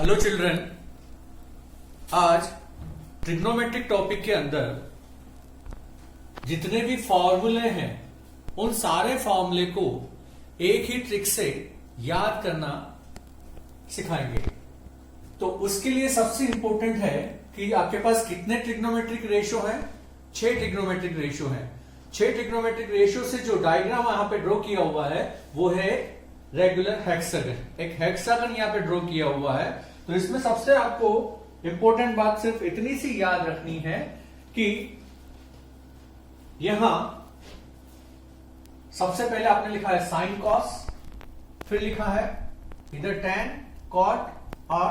Hello children, आज trigonometric topic के अंदर जितने भी फॉर्मूले हैं उन सारे फॉर्मूले को एक ही ट्रिक से याद करना सिखाएंगे। तो उसके लिए सबसे इंपॉर्टेंट है कि आपके पास कितने ट्रिग्नोमेट्रिक रेशियो हैं। 6 ट्रिग्नोमेट्रिक रेशियो हैं। 6 ट्रिग्नोमेट्रिक रेशियो से जो डायग्राम यहां पे ड्रॉ किया हुआ है वो है रेगुलर हेक्सागन। एक हेक्सागन यहां पे ड्रॉ किया हुआ है। तो इसमें सबसे आपको इंपॉर्टेंट बात सिर्फ इतनी सी याद रखनी है कि यहां सबसे पहले आपने लिखा है साइन कॉस, फिर लिखा है इधर टैन, कॉट और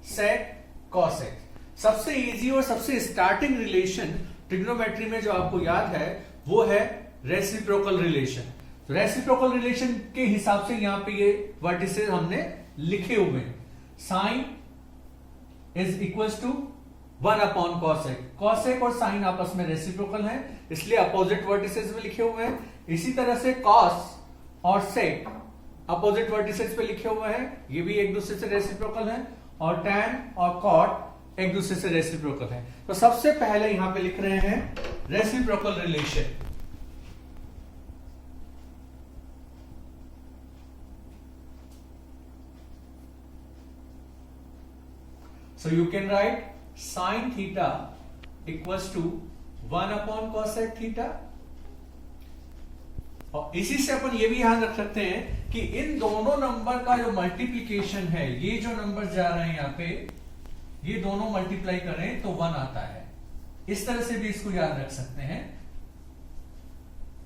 सेक, कॉसेक। सबसे इजी और सबसे स्टार्टिंग रिलेशन ट्रिग्नोमेट्री में जो आपको याद है वो है रेसिप्रोकल रिलेशन। तो रेसिप्रोकल रिलेशन के हिसाब से यहां पे ये वर्टिसेस हमने लिखे हुए हैं। Sine is equals to 1 upon cosec. Cosec और साइन आपस में रेसिप्रोकल हैं, इसलिए अपोजिट वर्टिसेस में लिखे हुए हैं। इसी तरह से कॉस और सेक अपोजिट वर्टिसेस पे लिखे हुए हैं, ये भी एक दूसरे से रेसिप्रोकल हैं। और टैन और कॉट एक दूसरे से रेसिप्रोकल हैं। तो सबसे पहले यहां पे लिख रहे हैं reciprocal relation. So you can write sin theta equals to 1 upon cosec theta। और इसी से अपन ये भी ध्यान रख सकते हैं कि इन दोनों नंबर का जो मल्टीप्लीकेशन है, ये जो नंबर जा रहे हैं यहां पे, ये दोनों मल्टीप्लाई करें तो 1 आता है। इस तरह से भी इसको याद रख सकते हैं।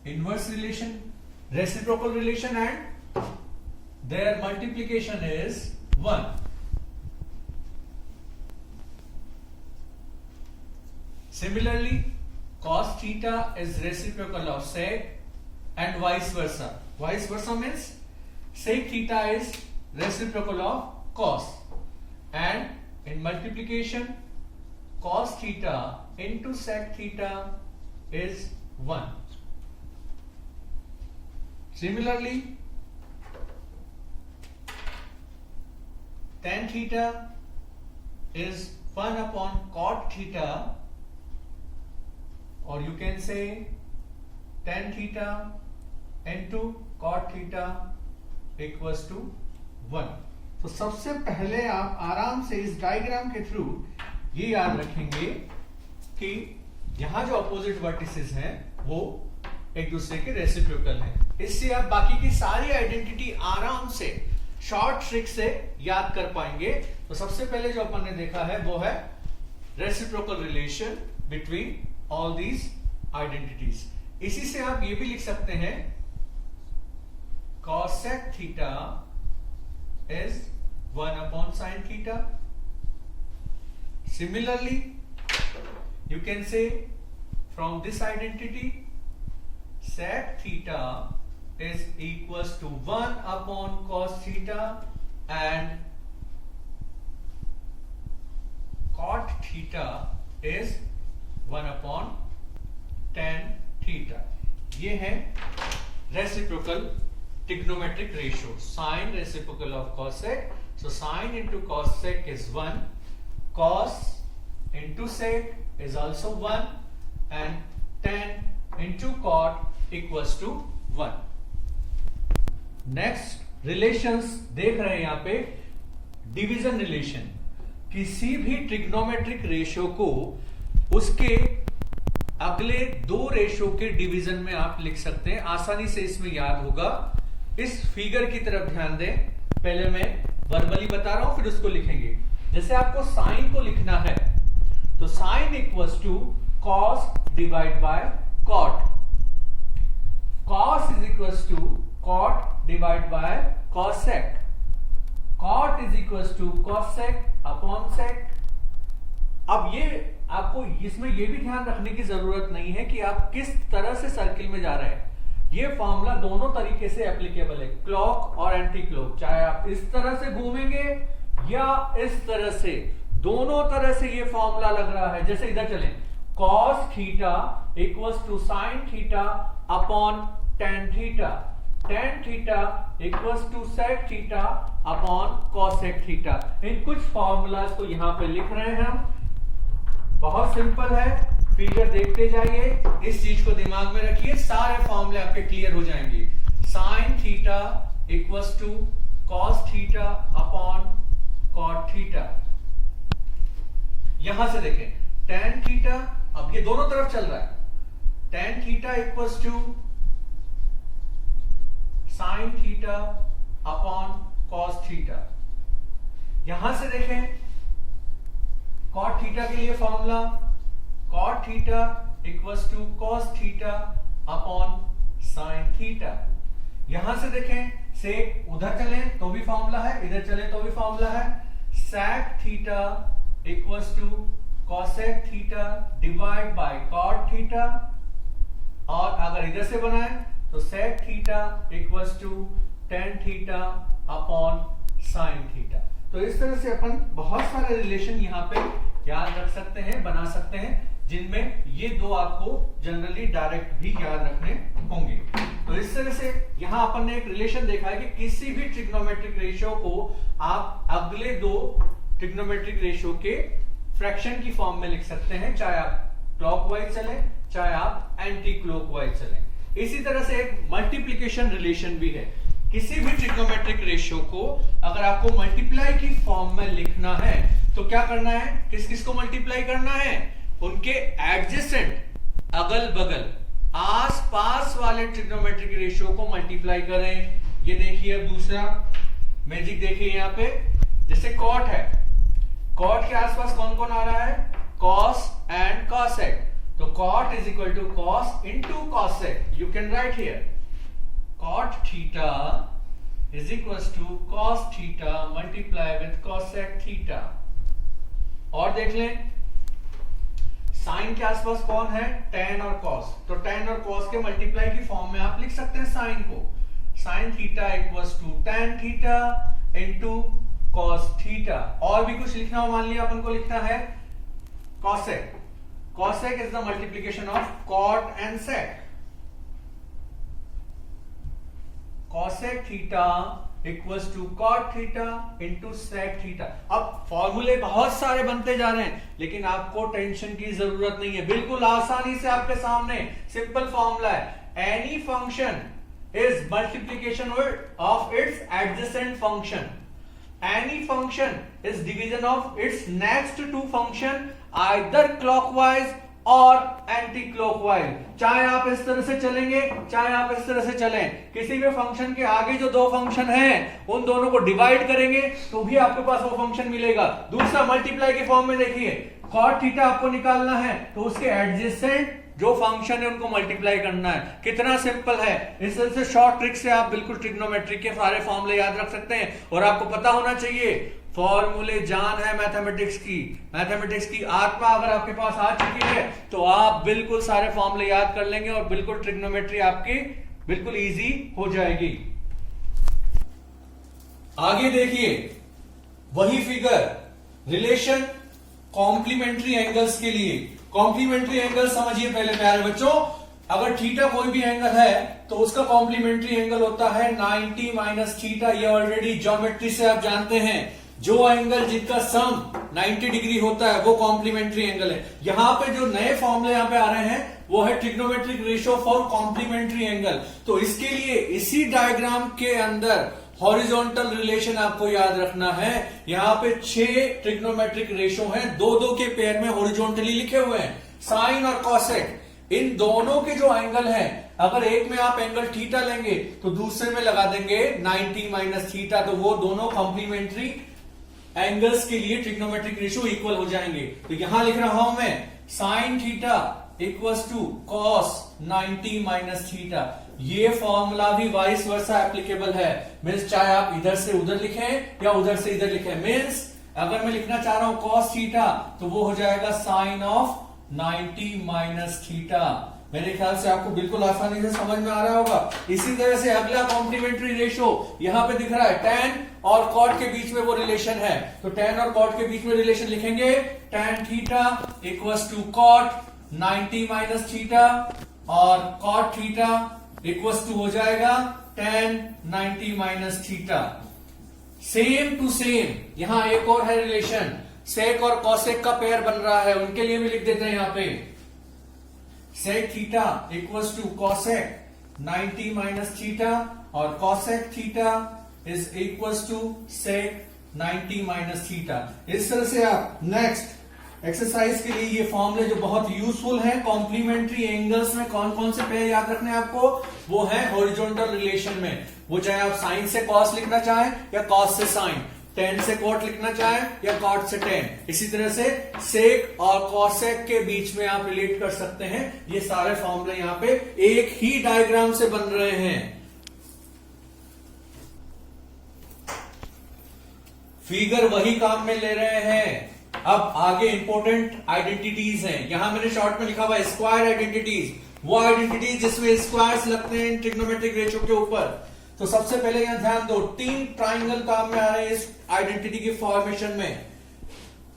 Inverse relation, reciprocal relation and their multiplication is 1। Similarly, cos theta is reciprocal of sec and vice versa. Vice versa means sec theta is reciprocal of cos, and in multiplication cos theta into sec theta is 1. Similarly, tan theta is 1 upon cot theta, or you can say tan theta into cot theta equals to 1। तो सबसे पहले आप आराम से इस diagram के through ये याद रखेंगे कि यहां जो अपोजिट वर्टिसेस हैं वो एक दूसरे के रेसिप्रोकल हैं। इससे आप बाकी की सारी आइडेंटिटी आराम से शॉर्ट ट्रिक से याद कर पाएंगे। तो सबसे पहले जो अपन ने देखा है वो है reciprocal relation between all these identities. इसी से आप ये भी लिख सकते हैं cosec theta is 1 upon sine theta. Similarly you can say from this identity sec theta is equals to 1 upon cos theta and cot theta is 1 upon tan theta. ये है reciprocal trigonometric ratio, sine reciprocal of cosec। So sine into cosec is 1, cos into sec is also 1 and tan into cot equals to 1। Next relations देख रहे हैं यहां पे division relation. किसी भी trigonometric ratio को उसके अगले 2 रेशियो के डिवीजन में आप लिख सकते हैं। आसानी से इसमें याद होगा। इस फिगर की तरफ ध्यान दें। पहले मैं वर्बली बता रहा हूं, फिर उसको लिखेंगे। जैसे आपको साइन को लिखना है तो sine equals to cos divide by cot. Cos is equals to cot divide by cosec. Cot is equals to cosec upon sec. अब ये आपको इसमें यह भी ध्यान रखने की जरूरत नहीं है कि आप किस तरह से सर्किल में जा रहे हैं। ये फॉर्मूला दोनों तरीके से एप्लीकेबल है, क्लॉक और एंटी क्लॉक। चाहे आप इस तरह से घूमेंगे या इस तरह से, दोनों तरह से ये फॉर्मूला लग रहा है। जैसे इधर चलें, cos theta equals to sine theta upon tan theta, tan theta equals to sec theta upon cosec theta. इन कुछ फॉर्मूलाज को यहां पे लिख रहे हैं हम, बहुत सिंपल है, फिगर देखते जाइए, इस चीज को दिमाग में रखिए, सारे फॉर्मूले आपके क्लियर हो जाएंगे। Sine theta equals to cos theta upon cot theta. यहां से देखें टेन थीटा, अब ये दोनों तरफ चल रहा है, tan theta equals to sine theta upon cos theta. यहां से देखें कॉट थीटा के लिए formula cot theta equals to cos theta upon sine theta. यहां से देखें सेक उधर चले तो भी फॉर्मूला है, इधर चले तो भी फॉर्मूला है, sec theta equals to cosec theta divide by cot theta, और अगर इधर से बनाए तो sec theta equals to tan theta upon sine theta. तो इस तरह से अपन बहुत सारे रिलेशन यहाँ पे याद रख सकते हैं, बना सकते हैं, जिनमें ये दो आपको जनरली डायरेक्ट भी याद रखने होंगे। तो इस तरह से यहाँ अपन ने एक रिलेशन देखा है कि किसी भी ट्रिग्नोमेट्रिक रेशियो को आप अगले दो ट्रिग्नोमेट्रिक रेशियो के फ्रैक्शन की फॉर्म में लिख सकते हैं, चाहे आप क्लॉकवाइज चले चाहे आप एंटी क्लॉकवाइज चले। इसी तरह से एक मल्टीप्लिकेशन रिलेशन भी है, किसी भी ट्रिग्नोमेट्रिक रेशियो को अगर आपको मल्टीप्लाई की फॉर्म में लिखना है तो क्या करना है, किस किस को मल्टीप्लाई करना है, उनके एडजेसेंट अगल बगल आस पास वाले ट्रिग्नोमेट्रिक रेशियो को मल्टीप्लाई करें। ये देखिए अब दूसरा मैजिक देखिए यहाँ पे, जैसे कॉट है, कॉट के आसपास कौन कौन आ रहा है, कॉस एंड कॉसेक, तो cot is equal to cos into cosec. You can write here cot theta is equals to cos theta multiply with cosec theta। और देख लें साइन के आसपास कौन है, tan और cos, तो tan और cos के मल्टीप्लाई की फॉर्म में आप लिख सकते हैं साइन को, sine theta equals to tan theta into cos theta. और भी कुछ लिखना हो, मान लिया अपन को लिखना है cosec, cosec is the multiplication of cot and sec, cosec theta equals to cot theta into sec theta. अब फॉर्मूले बहुत सारे बनते जा रहे हैं, लेकिन आपको टेंशन की जरूरत नहीं है, बिल्कुल आसानी से आपके सामने सिंपल फॉर्मूला है, any function is multiplication of its adjacent function, any function is division of its next to function either clockwise और एंटी क्लॉकवाइज। चाहे आप इस तरह से चलेंगे चाहे आप इस तरह से चलें, किसी भी फंक्शन के आगे जो दो फंक्शन हैं उन दोनों को डिवाइड करेंगे तो भी आपके पास वो फंक्शन मिलेगा। दूसरा मल्टीप्लाई के फॉर्म में देखिए कॉट थीटा आपको निकालना है तो उसके एडजेसेंट जो फंक्शन है उनको मल्टीप्लाई करना है, कितना सिंपल है। इस तरह से शॉर्ट ट्रिक से आप बिल्कुल ट्रिग्नोमेट्रिक के सारे फॉर्मूले याद रख सकते हैं। और आपको पता होना चाहिए फॉर्मूले जान है मैथमेटिक्स की, मैथमेटिक्स की आत्मा अगर आपके पास आ चुकी है तो आप बिल्कुल सारे फॉर्मूले याद कर लेंगे और बिल्कुल ट्रिग्नोमेट्री आपकी बिल्कुल इजी हो जाएगी। आगे देखिए वही फिगर, रिलेशन कॉम्प्लीमेंट्री एंगल्स के लिए। कॉम्प्लीमेंट्री एंगल समझिए पहले प्यारे बच्चों, अगर थीटा कोई भी एंगल है तो उसका कॉम्प्लीमेंट्री एंगल होता है 90 माइनस थीटा। ये ऑलरेडी ज्योमेट्री से आप जानते हैं, जो एंगल जिनका सम 90 डिग्री होता है वो कॉम्प्लीमेंट्री एंगल है। यहां पे जो नए फॉर्मूले यहां पे आ रहे हैं वो है trigonometric ratio for complementary angle. तो इसके लिए इसी डायग्राम के अंदर हॉरिजॉन्टल रिलेशन आपको याद रखना है। यहां पे 6 ट्रिग्नोमेट्रिक रेशियो हैं, दो दो के पेयर में हॉरिजॉन्टली लिखे हुए हैं, साइन और कॉसेक। इन दोनों के जो एंगल हैं, अगर एक में आप एंगल थीटा लेंगे तो दूसरे में लगा देंगे 90 माइनस थीटा, तो वो दोनों कॉम्प्लीमेंट्री एंगल्स के लिए ट्रिग्नोमेट्रिक रेशियो इक्वल हो जाएंगे। तो यहां लिख रहा हूं मैं sine theta equals to cos 90 minus theta. ये फॉर्मूला भी वाइस वर्सा एप्लीकेबल है, मीन्स चाहे आप इधर से उधर लिखें या उधर से इधर लिखें। मीन्स अगर मैं लिखना चाह रहा हूं कॉस थीटा तो वो हो जाएगा साइन ऑफ 90 माइनस थीटा। मेरे ख्याल से आपको बिल्कुल आसानी से समझ में आ रहा होगा। इसी तरह से अगला कॉम्प्लीमेंट्री रेशियो यहां पे दिख रहा है, tan और cot के बीच में वो रिलेशन है, तो tan और cot के बीच में रिलेशन लिखेंगे tan theta equals to cot 90 minus theta और cot थीटा इक्वल्स टू हो जाएगा tan 90 minus theta. Same to same यहां एक और है रिलेशन, सेक और कॉसेक का पेयर बन रहा है, उनके लिए भी लिख देते हैं यहां पे sec theta equals to cosec 90 minus theta और cosec theta is equals to sec 90 minus theta. इस तरह से आप नेक्स्ट एक्सरसाइज के लिए ये फॉर्मूले जो बहुत यूजफुल है कॉम्प्लीमेंट्री एंगल्स में कौन कौन से पेयर याद रखने हैं आपको, वो है हॉरिजॉन्टल रिलेशन में, वो चाहे आप साइन से कॉस लिखना चाहें या कॉस से साइन, टेन से कॉट लिखना चाहें या कॉट से टेन, इसी तरह से सेक और कॉसेक के बीच में आप रिलेट कर सकते हैं। ये सारे फॉर्मूले यहां पे एक ही डायग्राम से बन रहे हैं। फिगर वही काम में ले रहे हैं। अब आगे इंपॉर्टेंट आइडेंटिटीज हैं, यहां मैंने शॉर्ट में लिखा हुआ स्क्वायर आइडेंटिटीज, वो आइडेंटिटीज जिसमें स्क्वायर्स लगते हैं ट्रिग्नोमेट्रिक रेशियो के ऊपर। तो सबसे पहले यहां ध्यान दो, 3 ट्राइंगल काम में आ रहे हैं इस आइडेंटिटी की फॉर्मेशन में।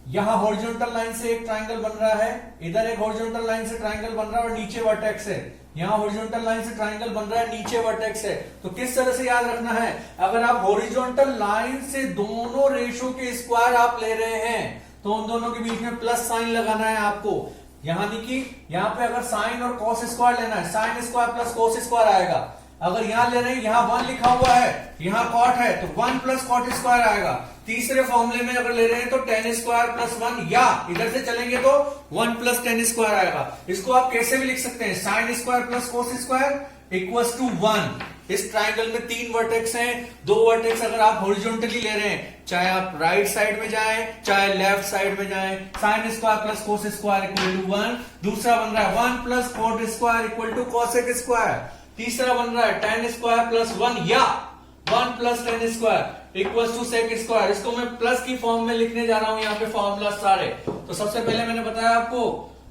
यहां हॉरिजॉन्टल लाइन से एक ट्राइंगल बन रहा है, इधर एक हॉरिजॉन्टल लाइन से ट्राइंगल बन रहा है और नीचे वर्टेक्स है, यहां हॉरिजॉन्टल लाइन से ट्राइंगल बन रहा है, नीचे वर्टेक्स है। तो किस तरह से याद रखना है, अगर आप हॉरिजॉन्टल लाइन से दोनों रेशो के स्क्वायर आप ले रहे हैं तो उन दोनों के बीच में प्लस साइन लगाना है आपको। यहां देखिए, यहां पे अगर साइन और कॉस स्क्वायर लेना है, sign square plus cos square आएगा। अगर यहां ले रहे हैं, यहां 1 लिखा हुआ है, यहां कॉट है, तो 1 प्लस कॉट स्क्वायर आएगा। तीसरे फॉर्मूले में अगर ले रहे हैं तो टेन स्क्वायर प्लस 1, या इधर से चलेंगे तो 1 प्लस टेन स्क्वायर आएगा। इसको आप कैसे भी लिख सकते हैं, sine square plus cos square equals to 1। इस ट्राइंगल में 3 वर्टेक्स हैं, 2 वर्टेक्स अगर आप हॉरिजॉन्टली ले रहे हैं, चाहे आप राइट साइड में जाएं चाहे लेफ्ट साइड में जाएं, sine square plus cos square equal to 1। दूसरा बन रहा है 1 plus cot square equal to cosec square. तीसरा बन रहा है टेन स्क्वायर प्लस 1 या 1 plus tan square equal to sec square. इसको मैं प्लस की फॉर्म में लिखने जा रहा हूं यहां पे फॉर्मूला सारे। तो सबसे पहले मैंने बताया आपको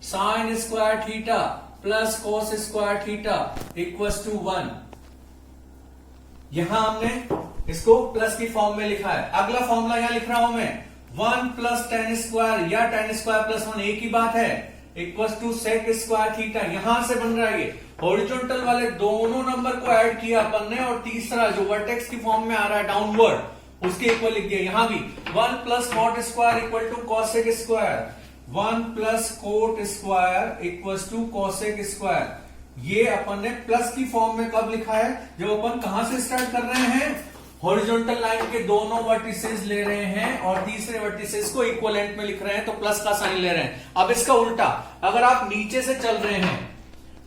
sine square theta plus cos square theta equal to 1, यहां हमने इसको प्लस की फॉर्म में लिखा है। अगला फॉर्मूला यहां लिख रहा हूं मैं 1 प्लस टेन स्क्वायर या टेन स्क्वायर प्लस 1 एक ही बात है, equal to sec square theta. यहां से बन रहा है ये हॉरिजॉन्टल वाले दोनों नंबर को ऐड किया अपन ने और तीसरा जो वर्टेक्स की फॉर्म में आ रहा है डाउनवर्ड उसके इक्वल लिख दिया। यहां भी 1 plus cot square equal to cosec square, 1 plus cot square equal to cosec square. ये अपन ने प्लस की फॉर्म में कब लिखा है, जब अपन कहां से स्टार्ट कर रहे हैं, हॉरिजॉन्टल लाइन के दोनों वर्टिसेस ले रहे हैं और तीसरे वर्टिसेस को इक्विवेलेंट में लिख रहे हैं तो प्लस का साइन ले रहे हैं। अब इसका उल्टा, अगर आप नीचे से चल रहे हैं,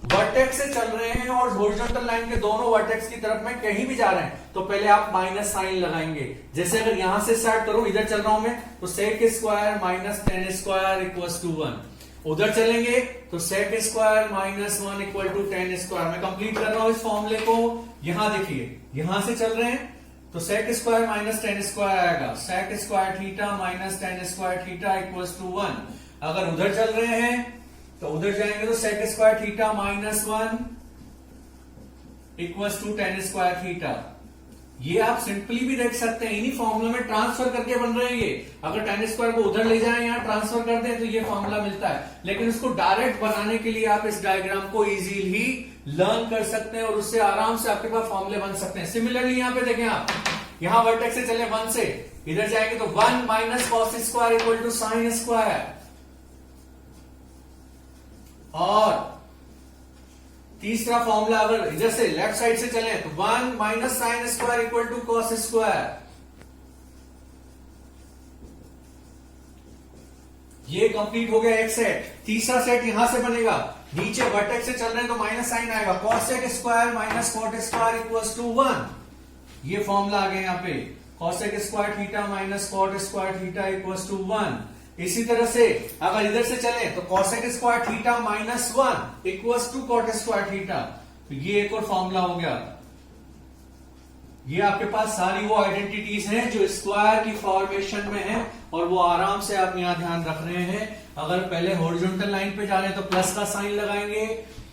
वर्टेक्स से चल रहे हैं और हॉरिजॉन्टल लाइन के दोनों वर्टेक्स की तरफ में कहीं भी जा रहे हैं, तो पहले आप माइनस साइन लगाएंगे। जैसे अगर यहां से स्टार्ट करूं, इधर चल रहा हूं मैं, तो sec square minus ten square equal to 1। उधर चलेंगे तो sec square minus 1 equal to tan square. मैं कंप्लीट कर रहा हूं इस फॉर्मूले को। यहां देखिए, यहां से चल रहे हैं तो sec square minus ten square आएगा, sec square theta minus ten square theta equal to 1। अगर उधर चल रहे हैं तो उधर जाएंगे तो sec square theta minus 1 equal to tan square theta. ये आप सिंपली भी देख सकते हैं, इन्हीं फॉर्मूला में ट्रांसफर करके बन रहे हैं ये। अगर टेन स्क्वायर को उधर ले जाएं, यहां ट्रांसफर कर दें तो ये फॉर्मूला मिलता है। लेकिन इसको डायरेक्ट बनाने के लिए आप इस डायग्राम को इजीली लर्न कर सकते हैं और उससे आराम से आपके पास फॉर्मूले बन सकते हैं। सिमिलरली यहां पे देखें आप, यहां वर्टेक्स से चले 1 से, इधर जाएंगे तो 1 minus cos square equal to sine square, और तीसरा फॉर्मूला अगर इधर से लेफ्ट साइड से चले तो 1 minus sine square equal to cos square. ये कंप्लीट हो गया एक सेट। तीसरा सेट यहां से बनेगा, नीचे वर्टेक्स से चल रहे हैं तो माइनस साइन आएगा, cosec square minus cot square equal to 1। ये फॉर्मूला आ गया यहां पे, cosec square theta minus cot square theta equal to 1। इसी तरह से अगर इधर से चले तो cosec square theta minus 1 equal to cot square theta. तो ये एक और फॉर्मूला हो गया। ये आपके पास सारी वो आइडेंटिटीज हैं जो स्क्वायर की फॉर्मेशन में है और वो आराम से आप यहां ध्यान रख रहे हैं। अगर पहले हॉरिजॉन्टल लाइन पे जा रहे हैं तो प्लस का साइन लगाएंगे,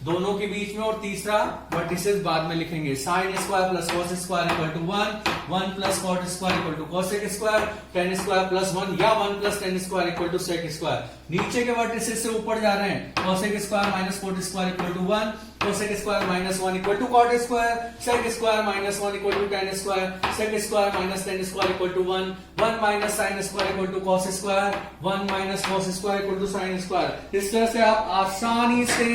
दोनों के बीच में, और तीसरा वर्टिसेस बाद में लिखेंगे। Sine square plus cos square equal to 1, 1 plus cot square equal to cosec square, tan square plus 1 या 1 plus tan square equal to sec square. नीचे के वर्टिसेस से ऊपर जा रहे हैं, cosec square minus cot square equal to 1, cosec square minus 1 equal to cot square, sec square minus 1 equal to tan square, sec square minus tan square equal to 1, 1 minus sine square equal to cos square, 1 minus cos square equal to sine square. इस तरह से आप आसानी से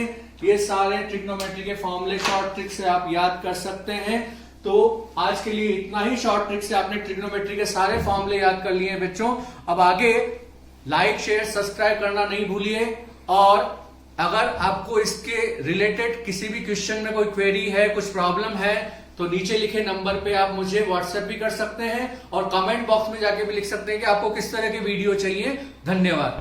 ये सारे trigonometry के फॉर्मूले शॉर्ट ट्रिक से आप याद कर सकते हैं। तो आज के लिए इतना ही। शॉर्ट ट्रिक से आपने ट्रिग्नोमेट्री के सारे फॉर्मूले याद कर लिए हैं बच्चों। अब आगे लाइक शेयर सब्सक्राइब करना नहीं भूलिए, और अगर आपको इसके रिलेटेड किसी भी क्वेश्चन में कोई क्वेरी है, कुछ प्रॉब्लम है, तो नीचे लिखे नंबर पे आप मुझे व्हाट्सएप भी कर सकते हैं, और कमेंट बॉक्स में जाके भी लिख सकते हैं कि आपको किस तरह की वीडियो चाहिए। धन्यवाद।